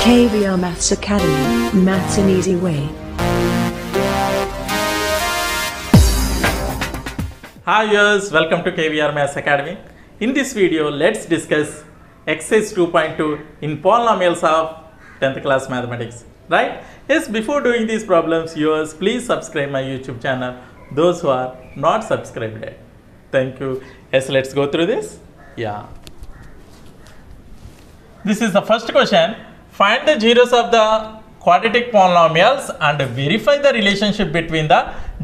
KVR Maths Academy, Maths an Easy Way. Hi viewers, welcome to KVR Maths Academy. In this video, let's discuss exercise 2.2 in polynomials of 10th class mathematics. Right? Yes, before doing these problems, viewers, please subscribe my YouTube channel. Those who are not subscribed yet. Thank you. Yes, let's go through this. Yeah. This is the first question. Find the zeros of the quadratic polynomials and verify the relationship between the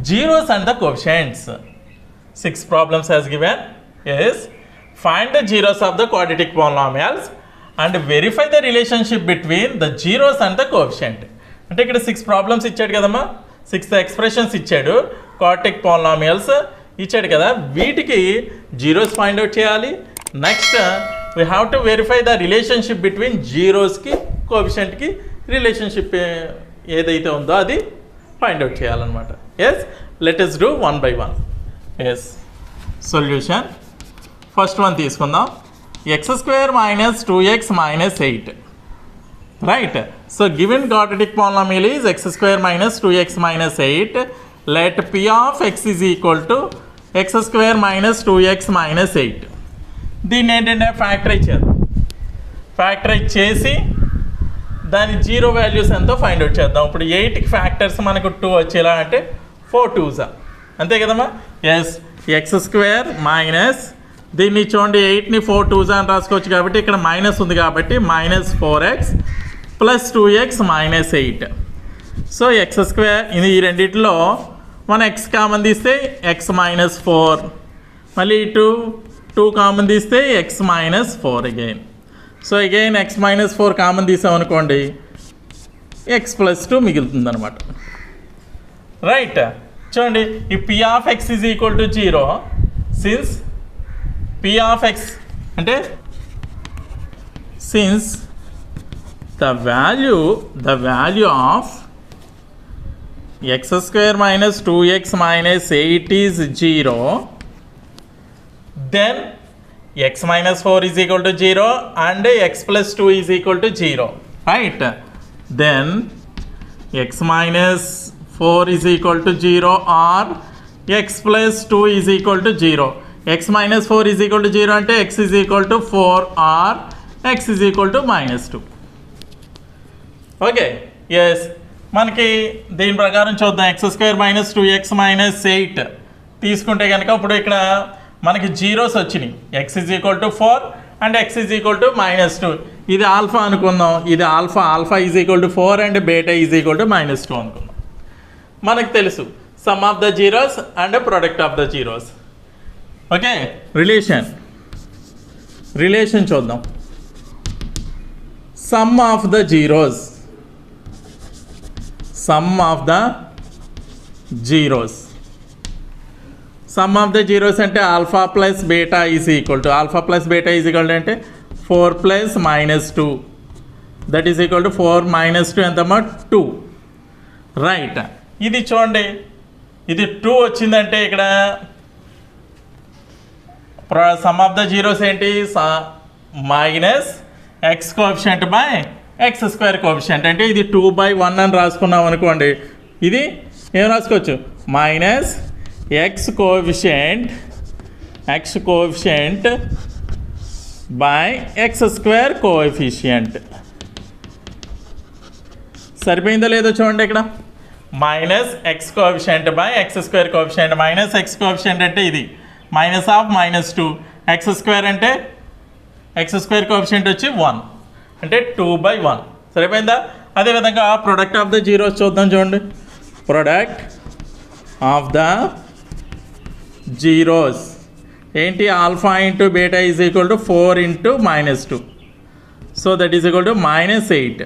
zeros and the coefficients. 6 problems as given. Yes. Find the zeros of the quadratic polynomials and verify the relationship between the zeros and the coefficient. అంటే ఇక్కడ 6 problems ఇచ్చాడు కదమ్మా, 6 expressions ఇచ్చాడు, quadratic polynomials ఇచ్చాడు కదా, వీటికి zeros find out చేయాలి. Next we have to verify the relationship between జీరోస్కి కోఎఫిషియంట్కి రిలేషన్షిప్ ఏదైతే ఉందో అది ఫైండ్ అవుట్ చేయాలన్నమాట. Yes, let us do one by one. Yes, solution first one తీసుకుందాం. x² - 2x - 8. Right. So given quadratic polynomial is x² - 2x - 8. Let p of x is equal to x² - 2x - 8. దీన్ని ఏంటంటే factorise చేద్దాం. Factorise చేసి దాని zero values ఎంతో find out చేద్దాం. ఇప్పుడు 8కి factors మనకు 2 వచ్చేలా అంటే 4 2s అంతే కదమ్మా. ఎస్, x² మైనస్ దీన్ని చూడండి, 8ని 4 2s అని రాసుకోవచ్చు కాబట్టి ఇక్కడ మైనస్ ఉంది కాబట్టి -4x + 2x - 8. సో x² ఇది ఈ రెండింటిలో మన x కామన్ తీస్తే x - 4, మళ్ళీ ఇటు 2 కామన్ తీస్తే x - 4 again. So again x - 4 common తీసామనుకోండి x + 2 మిగులుతుంది అనమాట. రైట్, చూడండి ఈ p of x is equal to 0 since p of x అంటే since the value of x² - 2x - 8 is 0, then x - 4 is equal to 0 and x + 2 is equal to 0. Right? Then x - 4 is equal to 0 or x + 2 is equal to 0. x - 4 is equal to 0 అంటే x is equal to 4 or x is equal to -2. Okay. Yes, మనకి దీని ప్రకారం చూద్దాం. x² - 2x - 8 తీసుకుంటే కనుక ఇప్పుడు ఇక్కడ మనకి జీరోస్ వచ్చినాయి. x is equal to 4 and x is equal to -2. ఇది ఆల్ఫా అనుకుందాం, ఇది alpha is equal to 4 and beta is equal to -2 అనుకుందాం. మనకు తెలుసు sum of the zeros and product of the zeros. Okay, relation చూద్దాం. Sum of the zeros sum of the అంటే alpha plus beta is equal to అంటే 4 + -2 that is equal to 4 - 2 ఎంతమ్మా 2. Right, ఇది చూడండి, ఇది 2 వచ్చిందంటే ఇక్కడ సమ్ ఆఫ్ ద జీరోస్ ఏంటి, -x coefficient by x² coefficient అంటే ఇది 2/1 అని రాసుకున్నాం అనుకోండి, ఇది ఏం రాసుకోవచ్చు -x coefficient by x² coefficient. సరిపోయిందో లేదో చూడండి, ఇక్కడ -x coefficient by x² coefficient. -x coefficient అంటే ఇది -2, x² అంటే x² కోఎఫిషియంట్ వచ్చి 1 అంటే 2/1. సరిపోయిందా? అదేవిధంగా ప్రొడక్ట్ ఆఫ్ ద జీరోస్ చూద్దాం. చూడండి, ప్రొడక్ట్ ఆఫ్ ద జీరోస్ ఏంటి, alpha into beta is equal to 4 into -2. So that is equal to -8.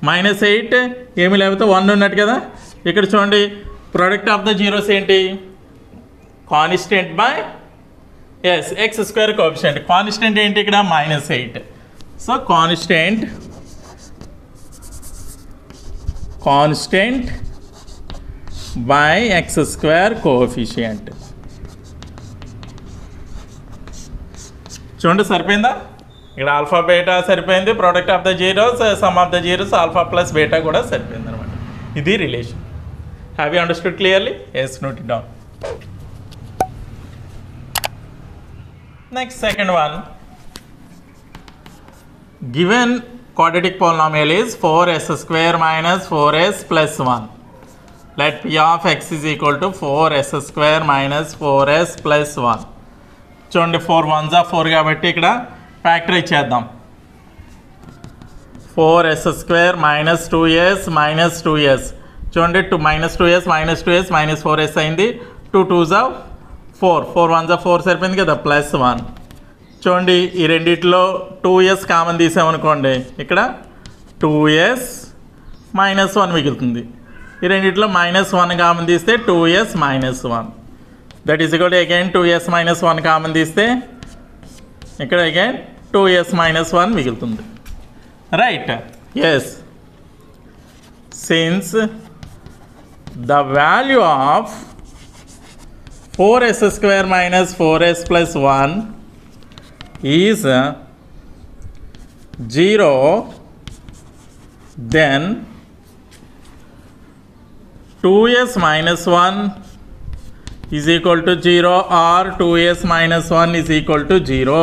-8 ఏమీ లేకపోతే 1 ఉన్నట్టు కదా. ఇక్కడ చూడండి, ప్రొడక్ట్ ఆఫ్ ద జీరోస్ ఏంటి, constant by x² coefficient. Constant ఏంటి ఇక్కడ -8. So constant by x² coefficient. చూడండి సరిపోయిందా? ఇక్కడ ఆల్ఫా బీటా సరిపోయింది, product of the zeros sum of the zeros alpha plus beta కూడా సరిపోయింది అనమాట. ఇది relation. Have you understood clearly? Yes, note it down. Next second one. Given quadratic polynomial is 4s square minus 4s plus 1. Let p of x is equal to 4s square minus 4s plus 1. చూడండి 4 1s are 4 కాబట్టి ఇక్కడ factor ఇచ్చేద్దాం. 4s square minus 2s minus 2s. చూడండి minus 2s minus 2s minus 4s అయింది. 2 2s are 4. 4 1s are 4 సరిపోయింది కదా, plus 1. చూడండి ఈ రెండిట్లో 2s కామన్ తీసామనుకోండి, ఇక్కడ 2s మైనస్ 1 మిగులుతుంది. ఈ రెండిట్లో -1 కామన్ తీస్తే 2s minus 1. That is equal to again 2s minus 1 common తీస్తే ఇక్కడ అగైన్ 2s minus 1 మిగులుతుంది. Right? Yes. Since the value of 4s square minus 4s plus 1 is 0, then 2s minus 1 is equal to 0 or 2s minus 1 is equal to 0.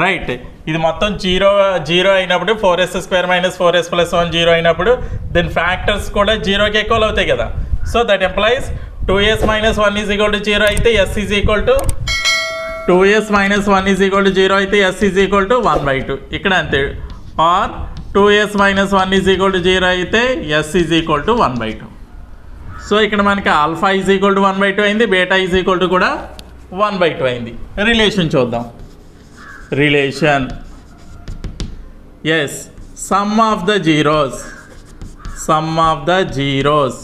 Right? ఇది మొత్తం zero అయినప్పుడు 4s square minus 4s plus 1 zero అయినప్పుడు దీని factors కూడా జీరోకి equal అవుతాయి కదా. So that employees 2s minus 1 is equal to 0 అయితే s is equal to 2s minus 1 is equal to 0 అయితే s is equal to 1/2. ఇక్కడ అంతే. Or 2s minus 1 is equal to 0 అయితే s is equal to 1/2. So ఇక్కడ మనకి alpha is equal to 1/2 అయింది, beta is equal to కూడా 1/2 అయింది. Relation చూద్దాం. Relation. Yes. Sum of the zeros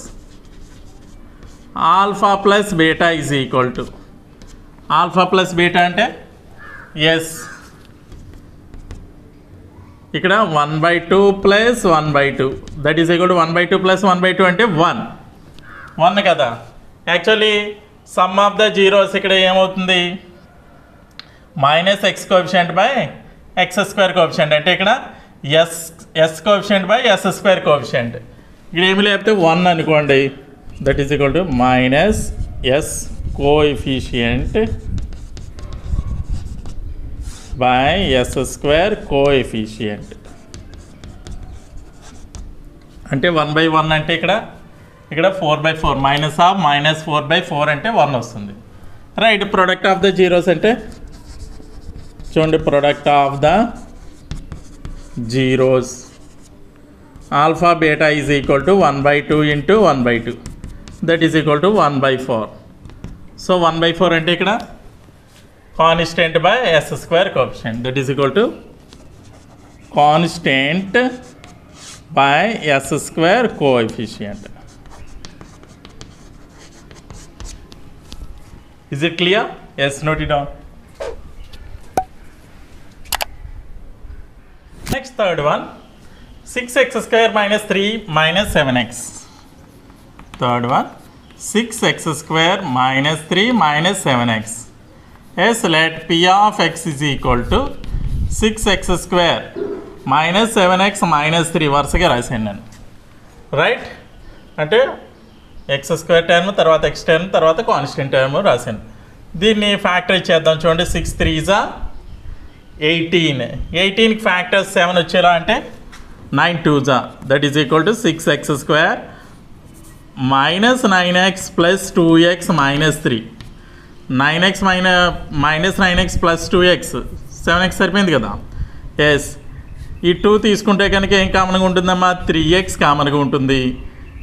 alpha plus beta is equal to alpha plus beta అంటే yes. ఇక్కడ 1/2 plus 1/2 that is equal to 1/2 plus 1/2 అంటే 1 కదా. Actually sum of the zeros ఇక్కడ ఏమవుతుంది, minus x coefficient by x square coefficient అంటే ఇక్కడ s coefficient by s square coefficient. ఇక్కడ ఏమి లేకపోతే 1 అనుకోండి, that is equal to minus s coefficient by s square coefficient అంటే 1/1 అంటే ఇక్కడ 4/4 మైనస్ ఆఫ్ -4/4 అంటే 1 వస్తుంది. Right? Product of the zeros అంటే చూడండి, product of the zeros alpha beta is equal to 1/2 into 1/2 that is equal to 1/4. So 1/4 అంటే ఇక్కడ constant by s square coefficient that is equal to constant by s square coefficient. Is it clear? Yes, note it down. Next, third one. 6x square minus 3 minus 7x. Third one. 6x square minus 3 minus 7x. Yes, let p of x is equal to 6x square minus 7x minus 3 వరుసగా రాశాను నేను. Right? అంటే x square term తర్వాత X term తర్వాత constant term రాశాను. దీన్ని factor ఇచ్చేద్దాం. చూడండి 6 3s are 18. 18కి ఫ్యాక్టర్స్ 7 వచ్చేలా అంటే 9 2s are that is equal to 6x square minus 9x plus 2x minus 3. 9x minus 9x plus 2x 7x సరిపోయింది కదా. ఎస్. ఈ 2 తీసుకుంటే కనుక ఏం కామన్గా ఉంటుందమ్మా, 3x కామన్గా ఉంటుంది.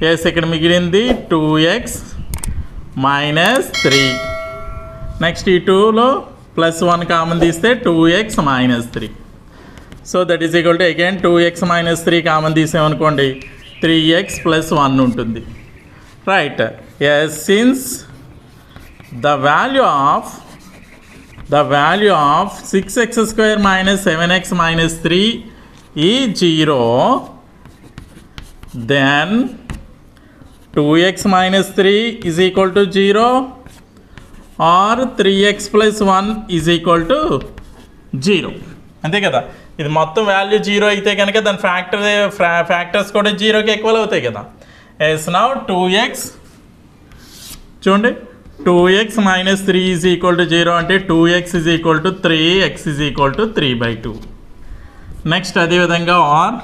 ఎస్. ఇక్కడ మిగిలింది 2x మైనస్ 3. నెక్స్ట్ ఈ 2లో ప్లస్ 1 కామన్ తీస్తే 2x minus 3. So that is equal to again 2x minus 3 common తీసామనుకోండి 3x ప్లస్ 1 ఉంటుంది. Right? Yes. Since the value of 6x square minus 7x minus 3 is 0, then 2x minus 3 is equal to 0 or 3x plus 1 is equal to 0. అంతే కదా. ఇది మొత్తం value 0 అయితే కనుక దాని factors కూడా 0కి ఈక్వల్ అవుతాయి కదా. ఎస్ నౌ 2x చూడండి 2x - 3 ఈజ్ ఈక్వల్ టు 0 అంటే 2x is equal to 3, x is equal to 3/2. Next అదేవిధంగా or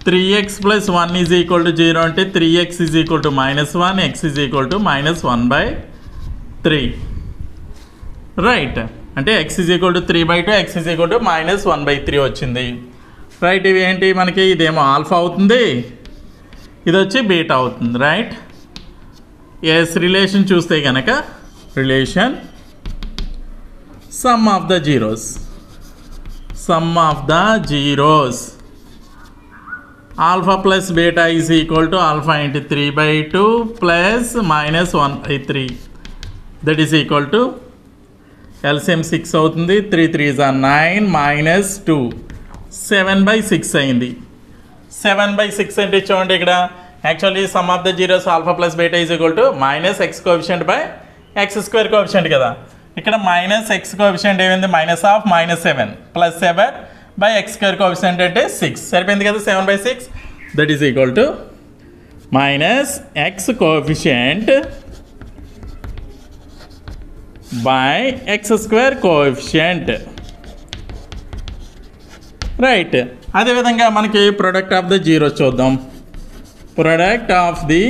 3x + 1 is equal to 0 అంటే 3x is equal to -1, x is equal to -1/3. Right, అంటే x is equal to 3/2, x is equal to -1/3 వచ్చింది. Right, ఇవి ఏంటి మనకి, ఇదేమో alpha అవుతుంది, ఇది వచ్చి బీటా అవుతుంది. రైట్, ఎస్ రిలేషన్ చూస్తే కనుక relation some of the zeros alpha plus beta is equal to alpha into 3/2 plus -1/3 that is equal to LCM 6 అవుతుంది. 3 3s are 9 - 2 7/6 అయింది. 7/6 అంటే చూడండి ఇక్కడ actually sum of the zeros alpha plus beta is equal to -x coefficient by x² coefficient కదా. ఇక్కడ -x coefficient ఏమైంది, -7 + 7/x² coefficient అంటే 6 సరిపోయింది కదా. 7/6 that is equal to -x coefficient by x² coefficient. Right, అదేవిధంగా మనకి ప్రొడక్ట్ ఆఫ్ ద జీరోస్ చూద్దాం. Product of the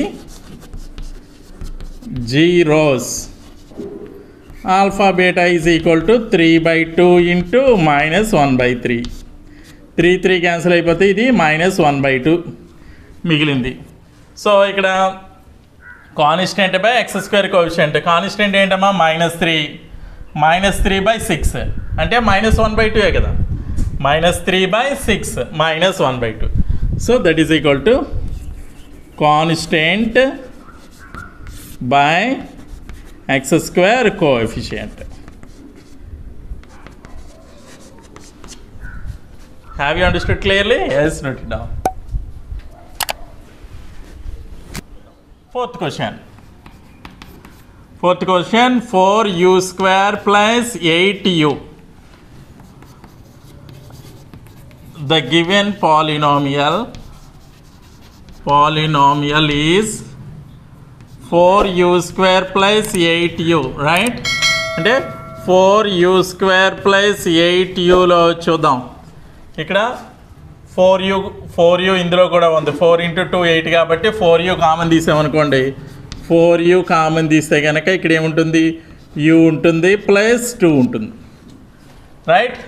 zeros alpha beta is equal to 3/2 into -1/3. 3 cancel అయిపోతే ఇది -1/2 మిగిలింది. సో ఇక్కడ constant by x² coefficient. Constant ఏంటమ్మా -3 -3/6 అంటే -1/2 కదా. -3/6 -1/2. So that is equal to constant by x² coefficient. Have you understood clearly? yes, note it down. Fourth question, 4u² plus 8u. The given polynomial is 4u² plus 8u, right? అంటే 4u² plus 8uలో చూద్దాం. ఇక్కడ 4u ఇందులో కూడా ఉంది. 4 × 2 8 కాబట్టి 4u common తీసామనుకోండి. 4u common తీస్తే కనుక ఇక్కడ ఏముంటుంది, u ఉంటుంది ప్లస్ 2 ఉంటుంది. రైట్,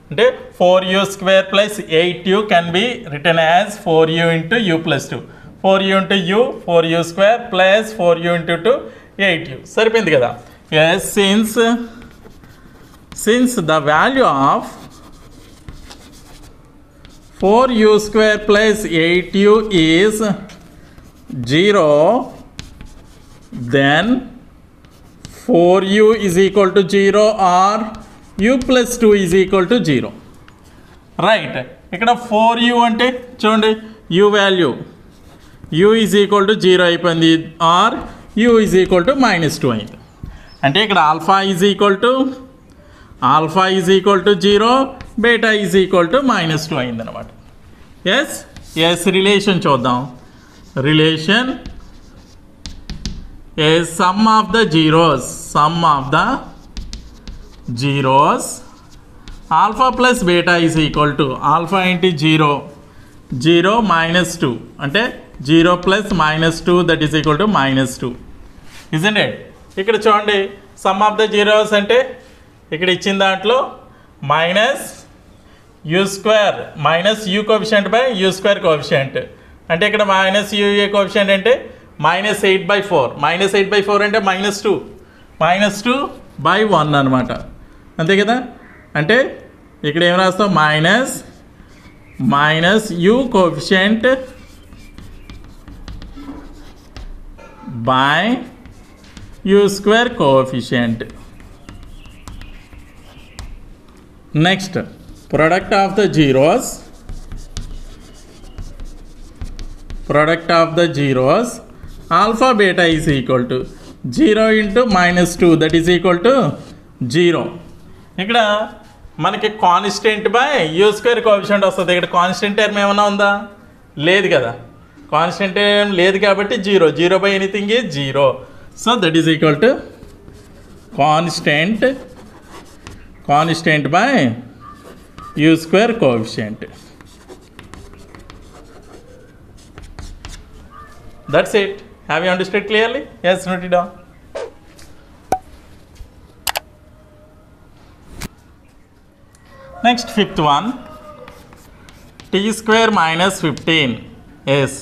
అంటే 4u² plus 8u can be return as 4u × u + 2. 4u × u 4u² plus 4u × 2 8u సరిపోయింది కదా. Yes, since the value of 4u² plus 8u is 0, then 4u is equal to 0 or u plus 2 is equal to 0. Right, ఇక్కడ 4u అంటే చూడండి u వాల్యూ u is equal to 0 అయిపోయింది or u is equal to -2 అయింది. అంటే ఇక్కడ alpha is equal to 0, beta is equal to -2 అయిందనమాట. Yes relation చూద్దాం. Relation is sum of the zeros alpha plus beta is equal to alpha into 0 -2 అంటే 0 plus -2 that is equal to -2, isn't it? ఇక్కడ చూడండి some of the zeros అంటే ఇక్కడ ఇచ్చిన దాంట్లో -u² coefficient by u² coefficient అంటే ఇక్కడ -u కోఎఫిషియంట్ అంటే -8/4. -8/4 అంటే -2/1 అనమాట. అంతే కదా. అంటే ఇక్కడ ఏం రాస్తాం, -u coefficient by u² coefficient. Next product of the zeros alpha beta is equal to 0 into -2 that is equal to 0. ఇక్కడ మనకి constant by you square coefficient వస్తుంది. ఇక్కడ కాన్స్టెంట్ టర్మ్ ఏమైనా ఉందా? లేదు కదా. కాన్స్టెంట్ టర్మ్ లేదు కాబట్టి zero. Zero by anything is zero. So that is equal to constant by you square coefficient. That's it. Have you understood clearly? Yes, note it down. Next, fifth one. T square minus 15 is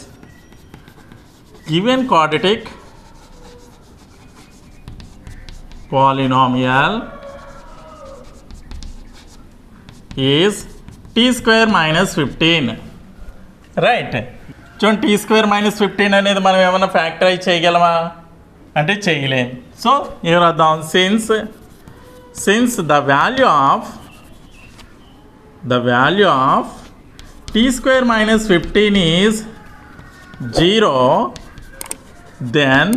given quadratic polynomial is t square minus 15. Right. చూడండి, tea square minus 15 అనేది మనం ఏమైనా factorise చేయగలమా అంటే చేయలేం. So ఏం రాద్దాం? Since the value of t square minus 15 is 0, then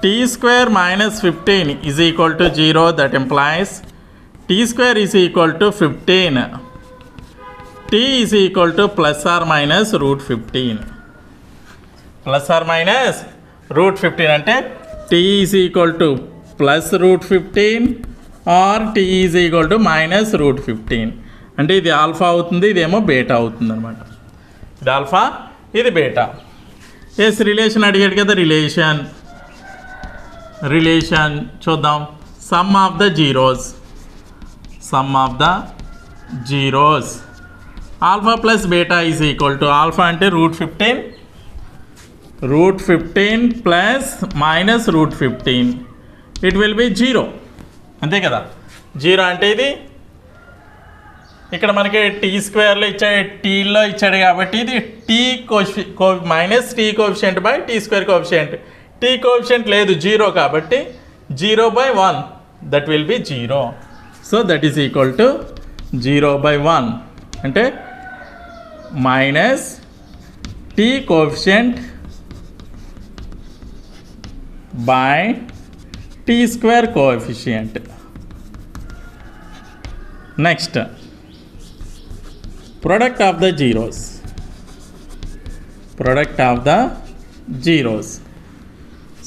t square minus 15 is equal to 0. That implies t square is equal to 15. t is equal to plus or minus root 15. Plus or minus root 15 అంటే t is equal to plus root 15 or t is equal to minus root 15. అంటే ఇది alpha అవుతుంది, ఇదేమో beta అవుతుంది అనమాట. ఇది alpha, ఇది beta. Yes, relation అడిగాడు కదా. రిలేషన్ చూద్దాం. Sum of the zeros alpha plus beta is equal to alpha అంటే root 15 plus minus root 15. It will be 0. అంతే కదా. 0 అంటే ఇది ఇక్కడ మనకి టీ స్క్వేర్లో ఇచ్చాడు, టీలో ఇచ్చాడు కాబట్టి ఇది t minus t coefficient by tea square coefficient. T coefficient లేదు, 0 కాబట్టి 0/1 that will be 0. So that is equal to 0/1 అంటే minus t coefficient by tea square coefficient. Next, product of the zeros.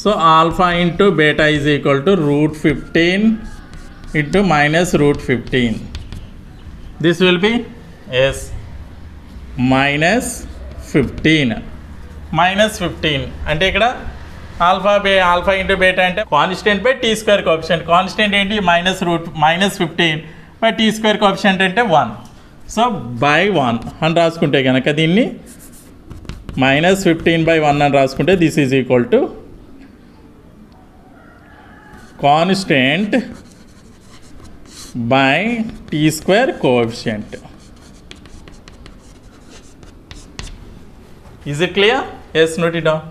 So alpha into beta is equal to root 15 into minus root 15. This will be yes minus 15. అంటే ఇక్కడ alpha into beta అంటే constant by tea square coefficient. Constant ఏంటి? -15 by tea square coefficient అంటే 1. So by 1 అని రాసుకుంటే కనుక దీన్ని -15/1 అని రాసుకుంటే this is equal to constant by tea square coefficient. Is it clear? Yes, note it down.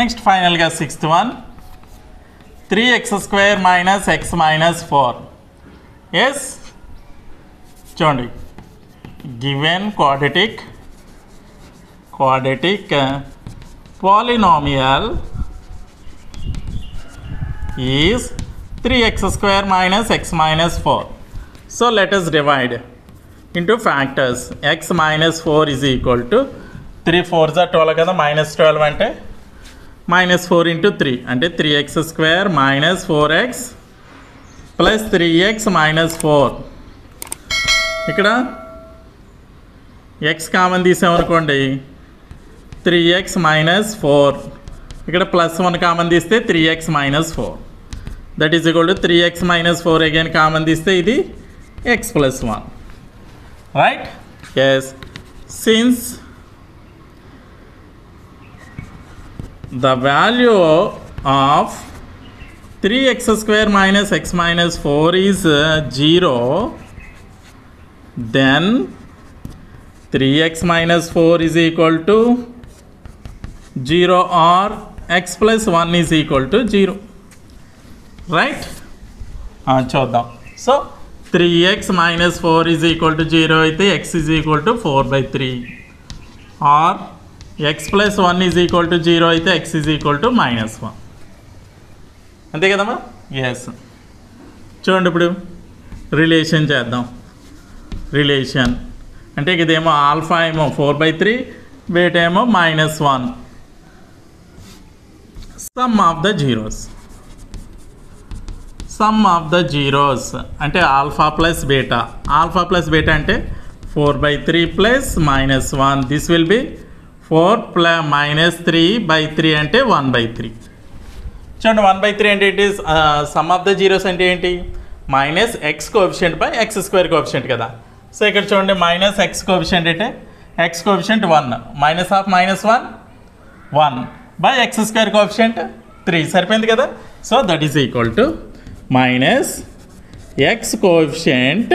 Next ఫైనల్గా sixth one. 3x² minus x minus 4. Yes, చూడండి, given quadratic polynomial is 3x² minus x minus 4. So let us divide into factors. X minus 4 is equal to 3 4s are 12 కదా, -12 అంటే -4 into 3 అంటే 3x² minus 4x plus 3x minus 4. ఇక్కడ x common తీసామనుకోండి 3x minus 4. ఇక్కడ +1 common తీస్తే 3x minus 4. That is equal to 3x minus 4 again common తీస్తే ఇది x plus 1. Right? Yes. Since the value of 3x² minus x minus 4 is 0, then 3x minus 4 is equal to 0 or x plus 1 is equal to 0. Right? చూద్దాం. So 3x minus 4 is equal to 0 అయితే x is equal to 4/3 or X plus 1 is equal to 0 అయితే X is equal to -1 అంతే కదమ్మా. Yes చూడండి ఇప్పుడు relation చేద్దాం. Relation అంటే ఇదేమో ఆల్ఫా ఏమో 4/3 బీటా ఏమో -1 sum of the zeros. Sum of the zeros అంటే alpha plus beta. Alpha plus beta అంటే 4/3 ప్లస్ -1 దిస్ విల్ బి 4 -3/3 అంటే 1/3. చూడండి 1/3 అంటే it is some of the zeros అంటే ఏంటి minus x coefficient by x square coefficient కదా. So ఇక్కడ చూడండి మైనస్ ఎక్స్ కోఎఫిషియంట్ అంటే X coefficient 1 minus of -1 1 by x square coefficient 3 సరిపోయింది కదా. So that is equal to minus x coefficient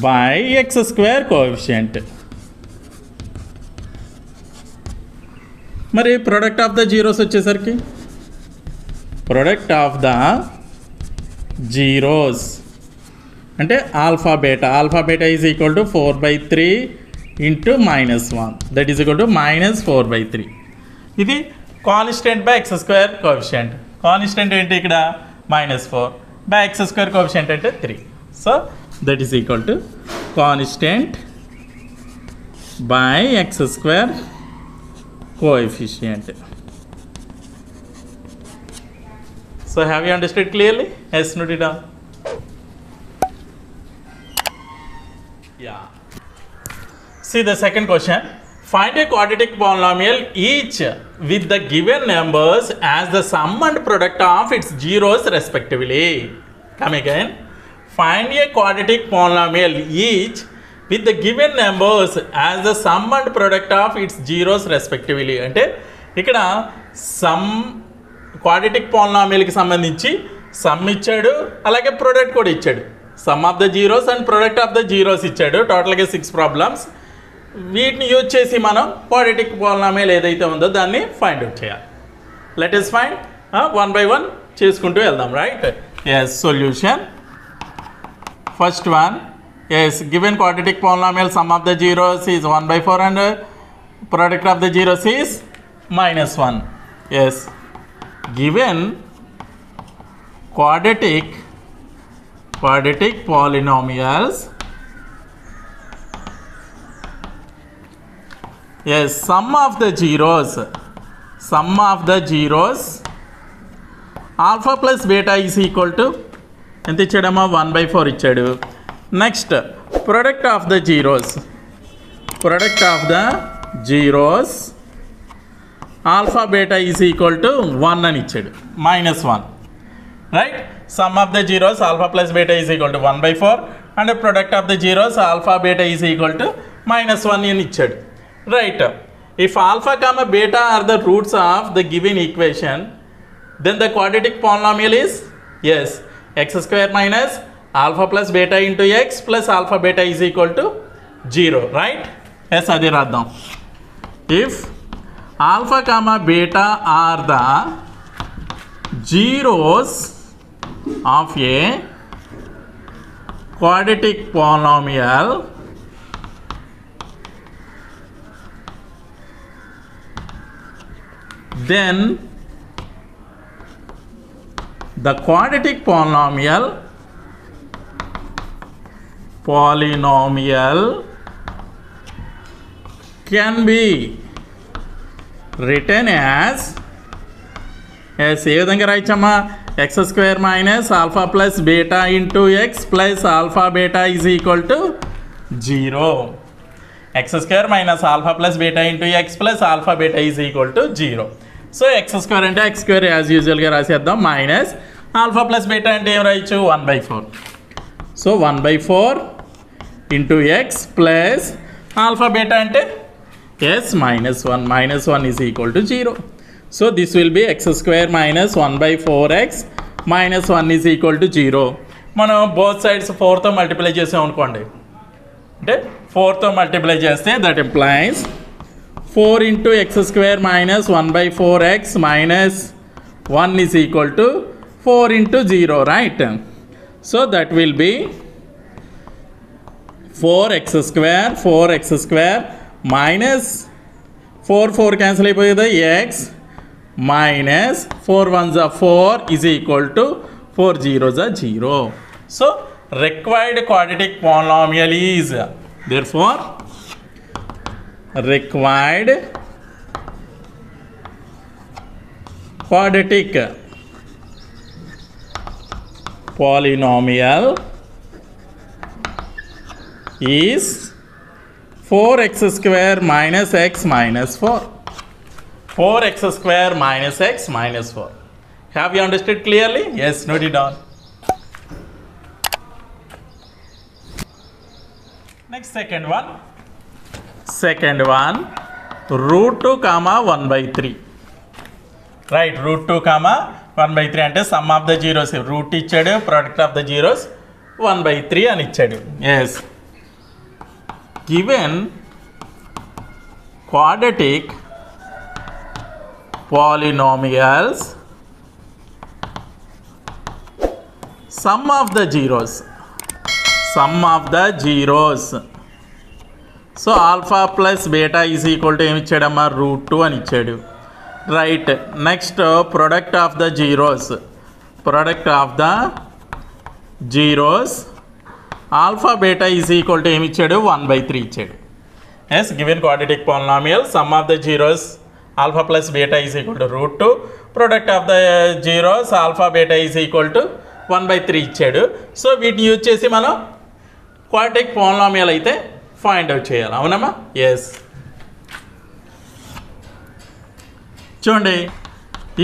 by x square coefficient. మరి product of the zeros వచ్చేసరికి product of the zeros అంటే alpha beta. Alpha beta is equal to 4/3 into -1 that is equal to -4/3. ఇది constant by x square coefficient. Constant ఏంటి ఇక్కడ -4 by x square coefficient అంటే 3. So that is equal to constant by x square coefficient. So have you understood clearly? Yes, Nudita? Yeah. See the second question. Find a quadratic polynomial each with the given numbers as the sum and product of its zeros respectively. Come again. Find a quadratic polynomial each with the given numbers as the sum and product of its zeros respectively. అంటే ఇక్కడ some quadratic పాలినామియల్కి సంబంధించి some ఇచ్చాడు, అలాగే product కూడా ఇచ్చాడు. Some of the zeros and product of the zeros ఇచ్చాడు. టోటల్గా 6 problems. వీటిని యూజ్ చేసి మనం క్వాడ్రాటిక్ పాలినామియల్ ఏదైతే ఉందో దాన్ని ఫైండ్ అవుట్ చేయాలి. లెట్ us ఫైండ్ 1 by 1 చేసుకుంటూ వెళ్దాం. Right. Yes solution. First one. Yes, given quadratic polynomial sum of the zeros is 1/4 and product of the zeros is -1. Yes, given quadratic polynomials, yes, sum of the zeros alpha plus beta is equal to ఎంత ఇచ్చాడమ్మా 1/4 ఇచ్చాడు. Next product of the zeros alpha beta is equal to 1 అని ఇచ్చాడు. -1 right. Sum of the zeros alpha plus beta is equal to 1/4 and product of the zeros alpha beta is equal to -1 అని ఇచ్చాడు. Right. If alpha comma beta are the roots of the given equation then the quadratic polynomial is s x square minus alpha plus beta into x plus alpha beta is equal to 0, right? Yes, adi raddam. If alpha comma beta are the zeros of a quadratic polynomial, then the quadratic polynomial can be written as ఏ విధంగా రాయచ్చమ్మా x square minus alpha plus beta into x plus alpha beta is equal to 0. X square minus alpha plus beta into x plus alpha beta is equal to 0. So x square అంటే x square as యూజువల్గా రాసేద్దాం. Minus alpha plus beta అంటే ఏం రాయొచ్చు 1/4. So 1/4 into x plus alpha beta అంటే ఎస్ -1 is equal to 0. So this will be X square minus 1/4x -1 is equal to 0. మనం both sides 4తో multiply చేసాం అనుకోండి, అంటే 4తో మల్టిప్లై చేస్తే that implies 4 into X square minus 1/4x -1 is equal to 4 into 0, right? So that will B 4x square minus 4 cancel అయిపోయేది x minus 4 1s are 4 is equal to 4 zeros are 0. So required quadratic polynomial is, therefore required quadratic polynomial is 4x square minus x minus 4. 4x square minus x minus 4. Have you understood clearly? Yes, note it down. Next, second one, root 2 comma 1 by 3. Right, root 2 comma 1 by 3 అంటే sum of the zeros, root ఇచ్చాడు, product of the zeros 1 by 3 అని ఇచ్చాడు. Yes, given quadratic polynomials, sum of the zeros, so alpha plus beta is equal to ఏమి ఇచ్చాడమ్మా, root 2 అని ఇచ్చాడు. Right, next product of the zeros alpha beta is equal to ఏమి ఇచ్చాడు, 1 by 3 ఇచ్చాడు. Yes, given quadratic polynomial, sum of the zeros alpha plus beta is equal to root 2, product of the zeros alpha beta is equal to 1 by 3 ఇచ్చాడు. So వీటిని use చేసి మనం quadratic polynomial అయితే find out చేయాలి, అవునమ్మా? Yes, చూడండి,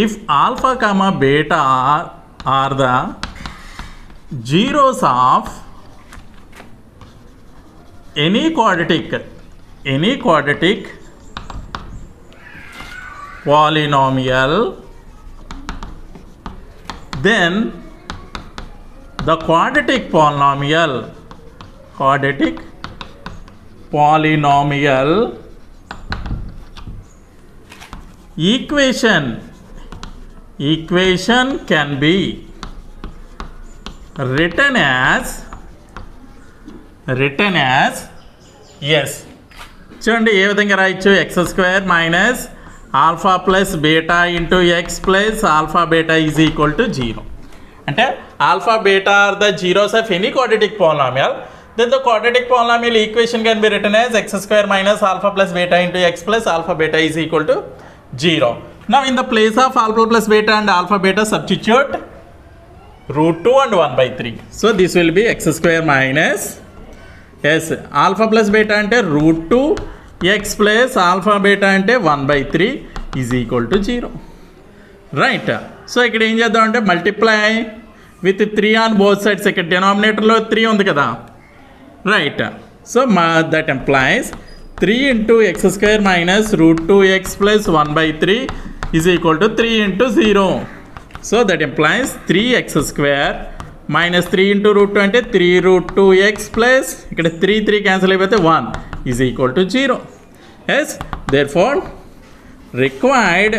if alpha comma beta are the zeros of any quadratic polynomial, then the quadratic polynomial equation can be written as yes, చూడండి ఏ విధంగా రాయొచ్చు, x square minus alpha plus beta into x plus alpha beta is equal to 0. అంటే alpha beta are the zeros of any quadratic polynomial, then the quadratic polynomial equation can be written as x square minus alpha plus beta into x plus alpha beta is equal to 0. Now in the place of alpha plus beta and alpha beta substitute root 2 and 1 by 3. So this will be x square minus, yes, alpha plus beta ante root 2 x plus alpha beta ante 1 by 3 is equal to 0. Right. So ఇక్కడ ఏం చేద్దాం అంటే multiply with 3 on both sides. ఇక్కడ డినామినేటర్లో 3 ఉంది కదా. Right, so that employees 3 into x square minus root 2x plus 1 by 3 is equal to 3 into 0. So that implies 3x square minus 3 into root 2 అంటే 3 root 2x plus ఇక్కడ 3 cancel అయిపోతే 1 is equal to 0. Yes, therefore required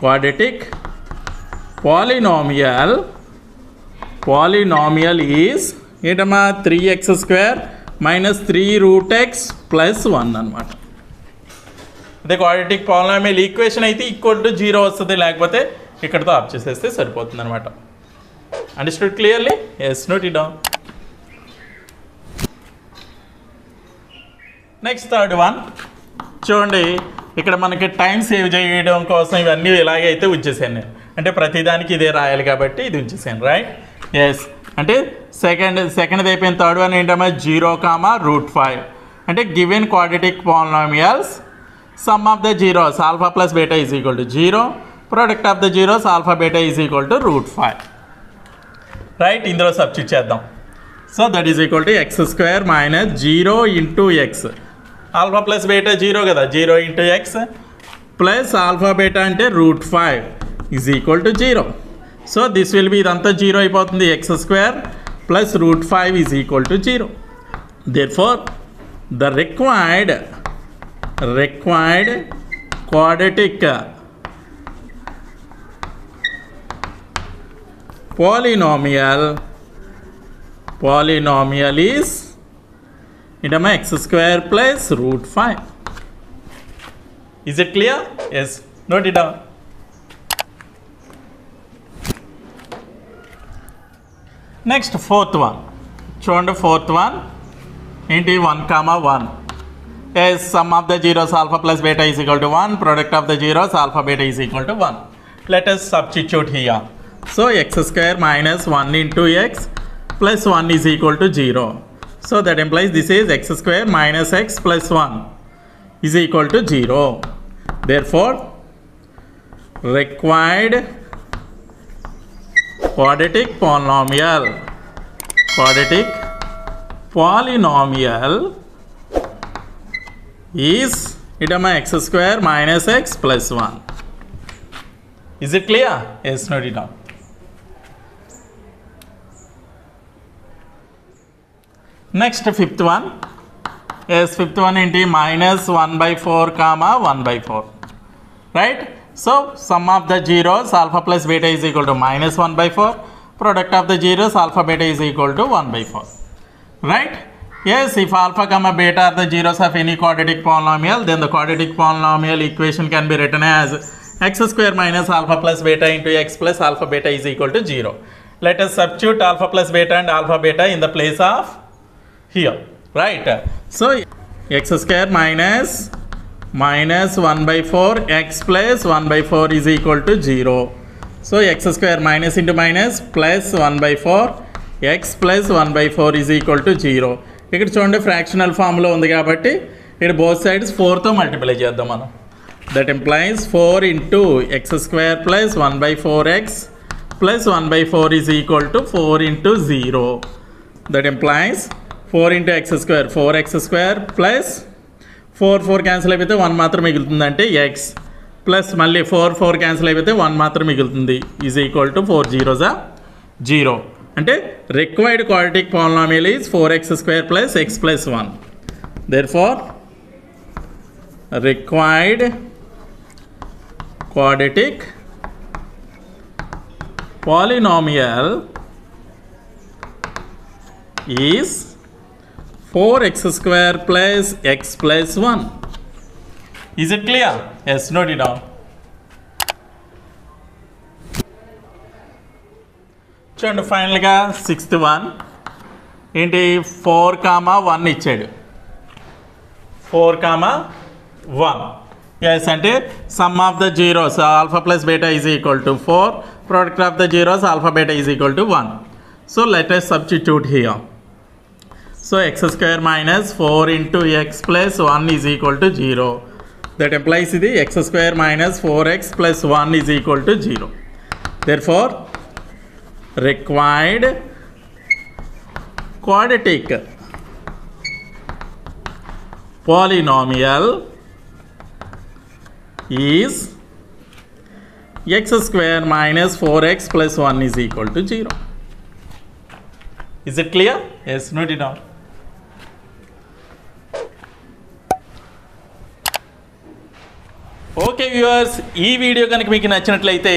quadratic polynomial is ఏంటమ్మా 3x square minus 3 root x plus 1 అనమాట. అదే quadratic polynomial equation అయితే equal to 0 వస్తుంది, లేకపోతే ఇక్కడతో ఆఫ్ చేసేస్తే సరిపోతుంది అనమాట. Understood clearly? Yes, note it down. Next third one చూడండి, ఇక్కడ మనకి టైం సేవ్ చేయడం కోసం ఇవన్నీ ఇలాగే అయితే ఉంచేసాను నేను, అంటే ప్రతిదానికి ఇదే రాయాలి కాబట్టి ఇది ఉంచేసాను. రైట్, ఎస్, అంటే సెకండ్ అయిపోయిన థర్డ్ వన్ ఏంటమ్మా, 0,5 అంటే given quadratic polynomials some of the zeros alpha plus beta is equal to 0, product of the zeros alpha beta is equal to √5. Right, ఇందులో సబ్స్టిట్యూట్ చేద్దాం. So that is equal to X square minus 0 into X, alpha plus beta 0 కదా, 0 into x plus alpha beta అంటే √5 is equal to 0. So this will be, ఇదంతా 0 అయిపోతుంది, X square plus √5 is equal to 0. Therefore the required quadratic polynomial polynomial is into my x square plus root 5. Is it clear? Yes. Note it down. Next, fourth one. Chond fourth one. Into 1 comma 1. Yes, sum of the zeros alpha plus beta is equal to 1. Product of the zeros alpha beta is equal to 1. Let us substitute here. So x square minus 1 into x plus 1 is equal to 0. So that implies this is x square minus x plus 1 is equal to 0. Therefore, required quadratic polynomial is into my x square minus x plus 1. Is it clear? Yes, note it down. Next, fifth one. Yes, fifth one into minus 1 by 4 comma 1 by 4. Right? So, sum of the zeros alpha plus beta is equal to minus 1 by 4. Product of the zeros alpha beta is equal to 1 by 4. Right? Yes, if alpha comma beta are the zeros of any quadratic polynomial, then the quadratic polynomial equation can be written as x square minus alpha plus beta into x plus alpha beta is equal to 0. Let us substitute alpha plus beta and alpha beta in the place of here. Right? So, x square minus 1 by 4 x plus 1 by 4 is equal to 0. So, x square minus into minus plus 1 by 4 x plus 1 by 4 is equal to 0. ఇక్కడ చూడండి fractional ఫామ్లో ఉంది కాబట్టి ఇక్కడ both sides 4తో multiply చేద్దాం మనం. That implies 4 into X square plus 1 by 4x plus 1 by 4 is equal to 4 into 0. That implies 4 into X square 4x square plus 4 cancel అయిపోతే 1 మాత్రం మిగులుతుందంటే ఎక్స్ ప్లస్ మళ్ళీ 4 క్యాన్సిల్ అయిపోతే 1 మాత్రం మిగులుతుంది ఈజ్ ఈక్వల్ టు 4 జీరోస్ 0. అంటే required quadratic polynomial is 4x square plus x plus 1. Therefore, required quadratic polynomial is 4x square plus x plus 1. Is it clear? Yes, note it down. చూడండి ఫైనల్గా sixth one ఏంటి 4 comma 1 ఇచ్చాడు 4 comma 1 ఎస్ అంటే sum of the zeros alpha plus beta is equal to 4 product of the zeros alpha beta is equal to 1. So let us substitute here. So x square minus 4 into x plus 1 is equal to 0. That implies ఇది x square minus 4x plus 1 is equal to 0. Therefore, required quadratic polynomial is x square minus 4x plus 1 is equal to 0. Is it clear? Yes, note it down. Okay viewers, ఈ video కనుక మీకు నచ్చినట్లయితే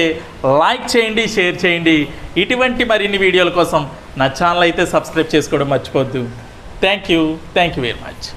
like చేయండి, share చేయండి. ఇటువంటి మరిన్ని వీడియోల కోసం నా ఛానల్ అయితే సబ్స్క్రైబ్ చేసుకోవడం మర్చిపోద్దు. Thank you very much.